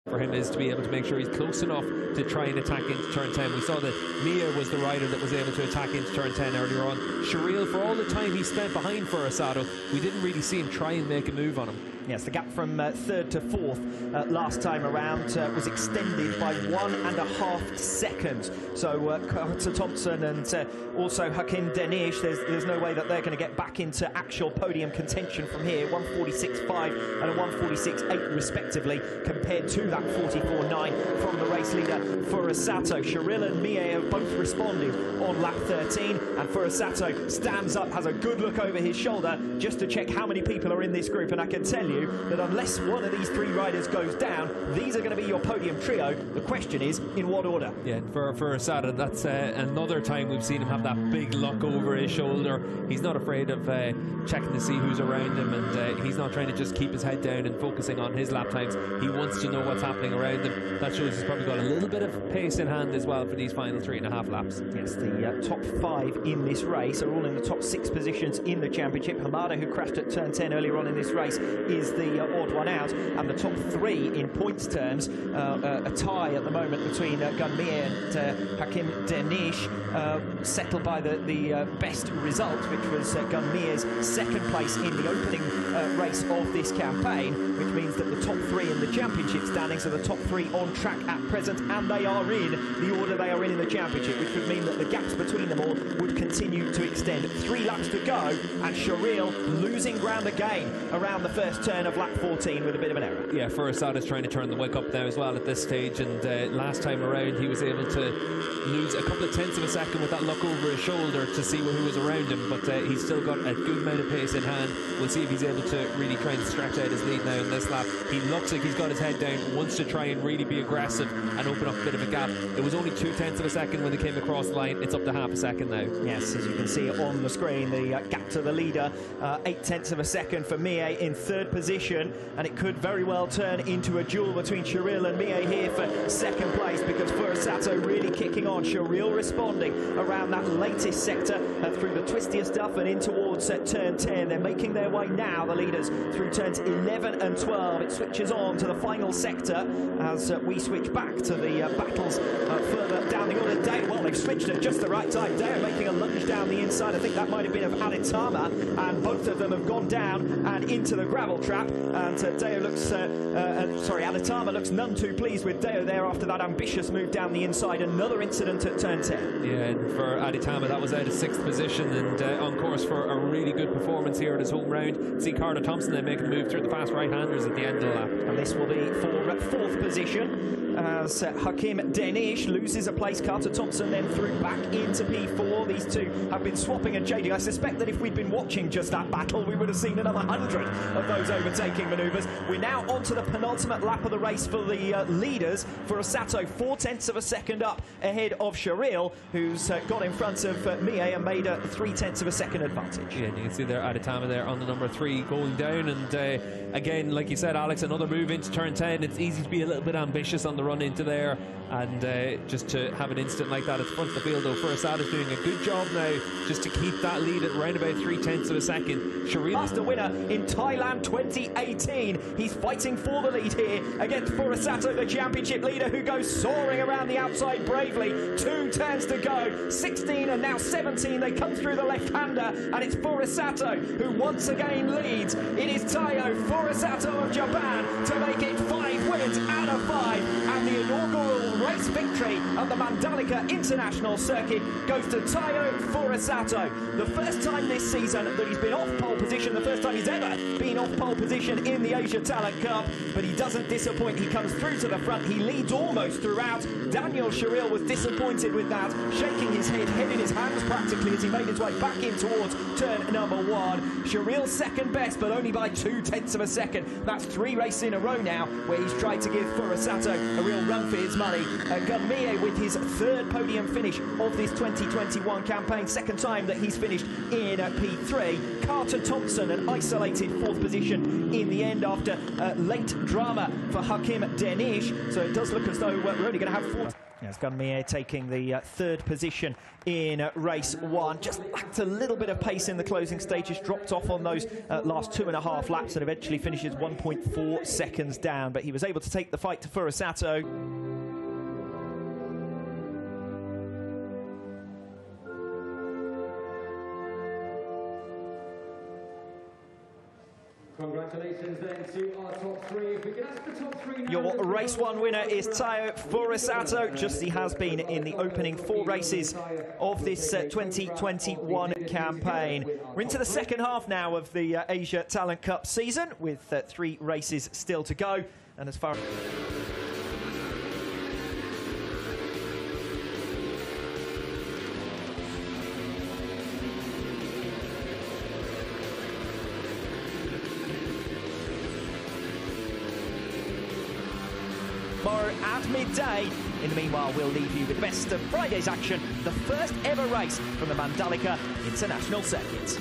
for him is to be able to make sure he's close enough to try and attack into turn 10. We saw that Mia was the rider that was able to attack into turn 10 earlier on. Shireel, for all the time he spent behind Furasato, we didn't really see him try and make a move on him. Yes, the gap from third to fourth last time around was extended by 1.5 seconds. So Carter Thompson and also Hakim Denish, there's no way that they're going to get back into actual podium contention from here. 1:46.5 and a 1:46.8 respectively, compared to that 44.9 from the race leader Furasato. Shireel and Mie have both responded on lap 13, and Furasato stands up, has a good look over his shoulder just to check how many people are in this group, and I can tell you that unless one of these three riders goes down, these are going to be your podium trio. The question is, in what order? Yeah, for Furasato, that's another time we've seen him have that big look over his shoulder. He's not afraid of checking to see who's around him, and he's not trying to just keep his head down and focusing on his lap times. He wants to know what's happening around him. That shows he's probably got a little bit of pace in hand as well for these final 3.5 laps. Yes, the top 5 in this race are all in the top 6 positions in the championship. Hamada, who crashed at turn 10 earlier on in this race, is the odd one out, and the top 3 in points terms, a tie at the moment between Gunmir and Hakim Denish, settled by the best result, which was Gunmir's second place in the opening race of this campaign, which means that the top 3 in the championship standings are the top 3 on track at present, and they are in the order they are in the championship, which would mean that the gaps between them all would continue to extend. 3 laps to go, and Shireel losing ground again around the first turn of lap 14 with a bit of an error. Yeah, Furasada's trying to turn the wick up now as well at this stage, and last time around he was able to lose a couple of tenths of a second with that look over his shoulder to see who was around him, but he's still got a good amount of pace in hand. We'll see if he's able to really try and stretch out his lead now in this lap. He looks like he's got his head down, wants to try and really be aggressive and open up a bit of a gap. It was only 0.2 of a second when they came across the line. It's up to half a second now. Yes, as you can see on the screen, the gap to the leader, 0.8 of a second for Mie in third position, and it could very well turn into a duel between Shireel and Mie here for second place, because Furasato really kicking on. Shireel responding around that latest sector through the twistier stuff and in towards turn 10. They're making their way now, the leaders, through turns 11 and 12. It switches on to the final sector as we switch back to the battles further down the order. Dale, well, they've switched at just the right time. Dale making a lunge down the inside. I think that might have been of Aditama, and both of them have gone down and into the gravel trap. And Deo looks, Aditama looks none too pleased with Deo there after that ambitious move down the inside. Another incident at turn 10. Yeah, and for Aditama, that was out of 6th position, and on course for a really good performance here at his home round. See Carter Thompson then making a move through the fast right-handers at the end of the lap. And this will be for 4th position as Hakim Denish loses a place. Carter Thompson then through back into P4. These two have been swapping and jading. I suspect that if we'd been watching just that battle, we would have seen another 100 of those overtaking manoeuvres. We're now on to the penultimate lap of the race for the leaders. Furasato 0.4 of a second up ahead of Shireel, who's got in front of Mie and made a 0.3 of a second advantage. Yeah, and you can see there Aditama there on the number 3 going down, and again, like you said, Alex, another move into turn 10. It's easy to be a little bit ambitious on the run into there, and just to have an instant like that at the front of the field, though. Furasada's doing a good job now just to keep that lead at around about 0.3 of a second. Shireel, master winner in Thailand 2018. He's fighting for the lead here against Furasato, the championship leader, who goes soaring around the outside bravely. 2 turns to go, 16 and now 17. They come through the left-hander, and it's Furasato who once again leads. It is Taiyo Furasato of Japan to make it 5 wins out of 5, and the inaugural race victory at the Mandalika International Circuit goes to Taiyo Furasato. The first time this season that he's been off pole position, the first time he's ever been off pole position in the Asia Talent Cup, but he doesn't disappoint. He comes through to the front. He leads almost throughout. Daniel Shireel was disappointed with that, shaking his head in his hands practically as he made his way back in towards turn number 1. Shireel second best, but only by 0.2 of a second. That's 3 races in a row now where he's tried to give Furasato a real run for his money. Gunmir with his 3rd podium finish of this 2021 campaign, 2nd time that he's finished in P3. Carter Thompson, an isolated 4th position in the end after late drama for Hakim Denish. So it does look as though we're only going to have 4. Yes, Gunmir taking the third position in race 1. Just lacked a little bit of pace in the closing stages, dropped off on those last 2.5 laps and eventually finishes 1.4 seconds down. But he was able to take the fight to Furusato. Congratulations then to our top 3. If we can ask the top 3 now. Your race 1 winner is Taiyo Furusato, just he has been in the opening 4 races of this 2021 campaign. We're into the second half now of the Asia Talent Cup season, with 3 races still to go. And as far as tomorrow at midday. In the meanwhile, we'll leave you with the best of Friday's action, the first ever race from the Mandalika International Circuit.